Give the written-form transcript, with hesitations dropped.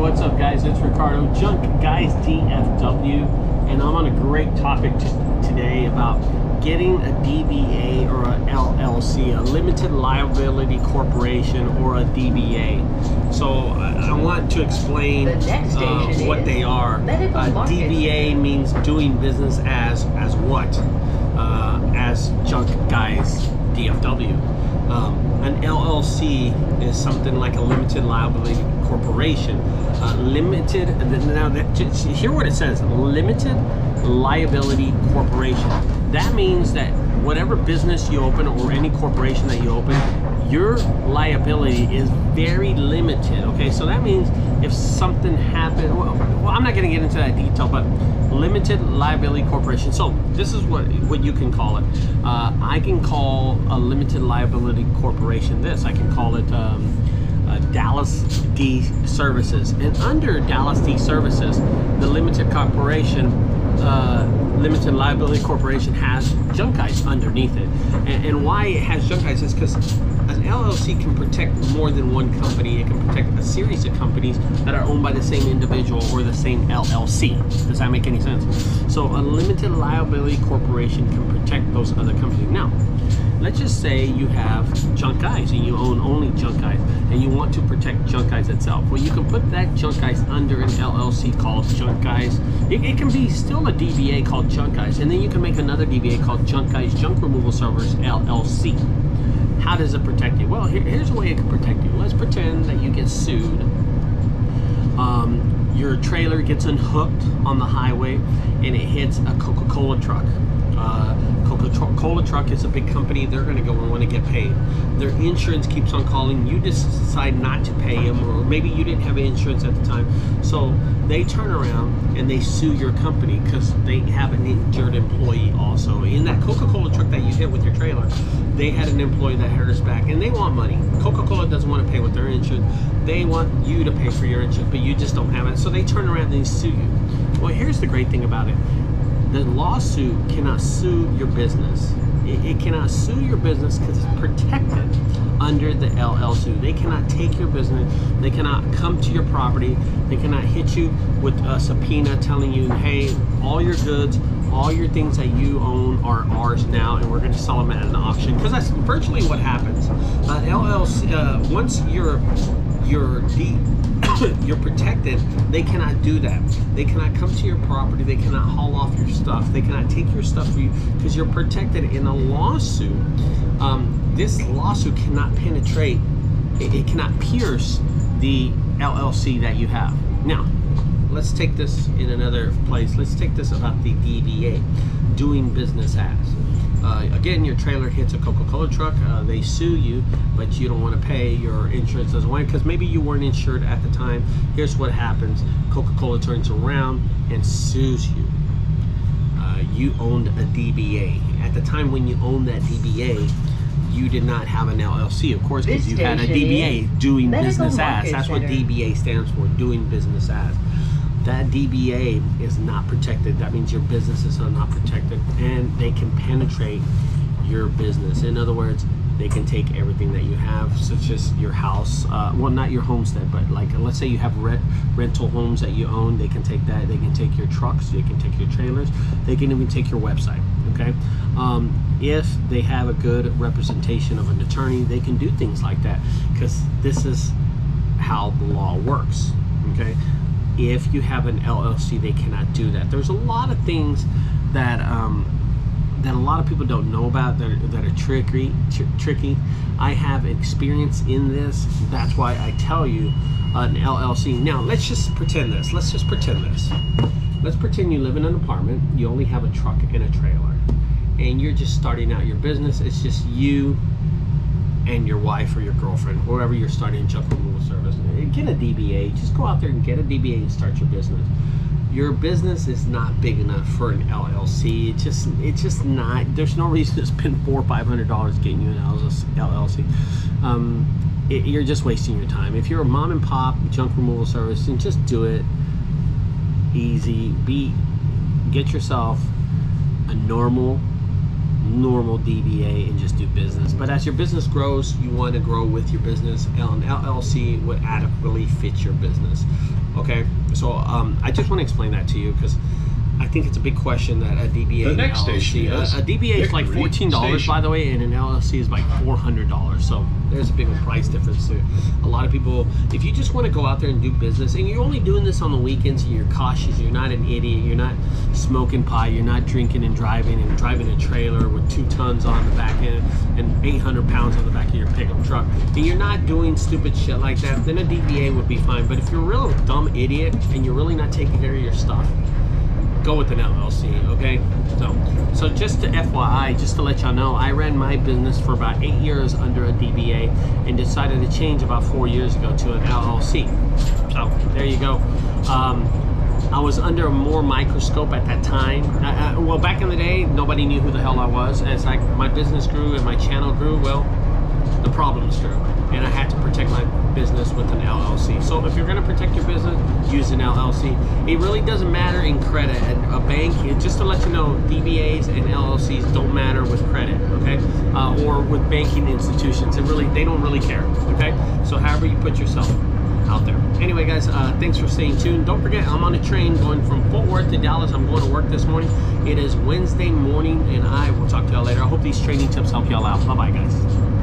what's up guys, it's Ricardo, JunkGuysdfw, and I'm on a great topic today about getting a DBA or a LLC, a limited liability corporation, or a DBA. So I want to explain what they are. DBA means doing business as what? As Junk Guys DFW. An LLC is something like a limited liability corporation. Limited, now hear what it says, limited liability corporation. That means that whatever business you open or any corporation that you open, your liability is very limited. Okay, so that means if something happened, well I'm not going to get into that detail, but limited liability corporation. So this is what you can call it. I can call a limited liability corporation this. I can call it Dallas D Services, and under Dallas D Services, the limited corporation, limited liability corporation has Junk Guys underneath it. And why it has Junk Guys is because an LLC can protect more than one company. It can protect a series of companies that are owned by the same individual or the same LLC. Does that make any sense? So a limited liability corporation can protect those other companies. Now, let's just say you have Junk Guys and you own only Junk Guys and you want to protect Junk Guys itself. Well, you can put that Junk Guys under an LLC called Junk Guys. It can be still a DBA called Junk Guys, and then you can make another DBA called Junk Guys Junk Removal Service LLC. How does it protect you? Well, here's a way it can protect you. Let's pretend that you get sued. Your trailer gets unhooked on the highway and it hits a Coca-Cola truck. Coca-Cola truck is a big company. They're going to go and want to get paid. Their insurance keeps on calling. You just decide not to pay them, or maybe you didn't have insurance at the time. So they turn around and they sue your company because they have an injured employee also. In that Coca-Cola truck that you hit with your trailer, they had an employee that hurt his back and they want money. Coca-Cola doesn't want to pay with their insurance. They want you to pay for your insurance, but you just don't have it. So they turn around and they sue you. Well, here's the great thing about it. The lawsuit cannot sue your business. It cannot sue your business because it's protected under the LLC. They cannot take your business. They cannot come to your property. They cannot hit you with a subpoena telling you, hey, all your goods, all your things that you own are ours now, and we're going to sell them at an auction. Because that's virtually what happens. LLC, once you're protected, they cannot do that. They cannot come to your property. They cannot haul off your stuff. They cannot take your stuff for you because you're protected. In a lawsuit, this lawsuit cannot penetrate, it cannot pierce the LLC that you have. Now, let's take this in another place. Let's take this about the DBA, doing business as. Again, your trailer hits a Coca-Cola truck, they sue you, but you don't want to pay, your insurance doesn't want it because maybe you weren't insured at the time. Here's what happens. Coca-Cola turns around and sues you. You owned a DBA. At the time when you owned that DBA, you did not have an LLC, of course, because you had a DBA, doing business as. That's what DBA stands for, doing business as. That DBA is not protected. That means your businesses are not protected, and they can penetrate your business. In other words, they can take everything that you have, such as your house. Well, not your homestead, but like, let's say you have rental homes that you own. They can take that. They can take your trucks. They can take your trailers. They can even take your website. Okay. If they have a good representation of an attorney, they can do things like that because this is how the law works. Okay. If you have an LLC, they cannot do that. There's a lot of things that that a lot of people don't know about that are tricky. I have experience in this. That's why I tell you an LLC. Now let's just pretend this. Let's just pretend this. Let's pretend you live in an apartment. You only have a truck and a trailer, and you're just starting out your business. It's just you and your wife or your girlfriend, whoever you're starting a junk removal service. Get a DBA. Just go out there and get a DBA and start your business. Your business is not big enough for an LLC. It's just not. There's no reason to spend $400 or $500 getting you an LLC. You're just wasting your time. If you're a mom and pop junk removal service, then just do it easy. Get yourself a normal normal DBA and just do business. But as your business grows, you want to grow with your business. An LLC would adequately fit your business. Okay, so I just want to explain that to you because I think it's a big question that a DBA and LLC. A DBA is like $14, by the way, and an LLC is like $400. So there's a big price difference too. A lot of people, if you just want to go out there and do business, and you're only doing this on the weekends, and you're cautious, you're not an idiot, you're not smoking pot, you're not drinking and driving a trailer with 2 tons on the back end and 800 pounds on the back of your pickup truck, and you're not doing stupid shit like that, then a DBA would be fine. But if you're a real dumb idiot and you're really not taking care of your stuff, go with an LLC, okay? So just to FYI, just to let y'all know, I ran my business for about 8 years under a DBA and decided to change about 4 years ago to an LLC. So there you go. I was under a more microscope at that time. Well, back in the day, nobody knew who the hell I was. As my business grew and my channel grew, well, the problems grew. And I had to protect my business with an LLC. So if you're gonna protect your business, use an LLC. It really doesn't matter in credit. A bank, just to let you know, DBAs and LLCs don't matter with credit, okay? Or with banking institutions. They don't really care, okay? So however you put yourself out there. Anyway, guys, thanks for staying tuned. Don't forget, I'm on a train going from Fort Worth to Dallas. I'm going to work this morning. It is Wednesday morning, and I will talk to y'all later. I hope these training tips help y'all out. Bye-bye, guys.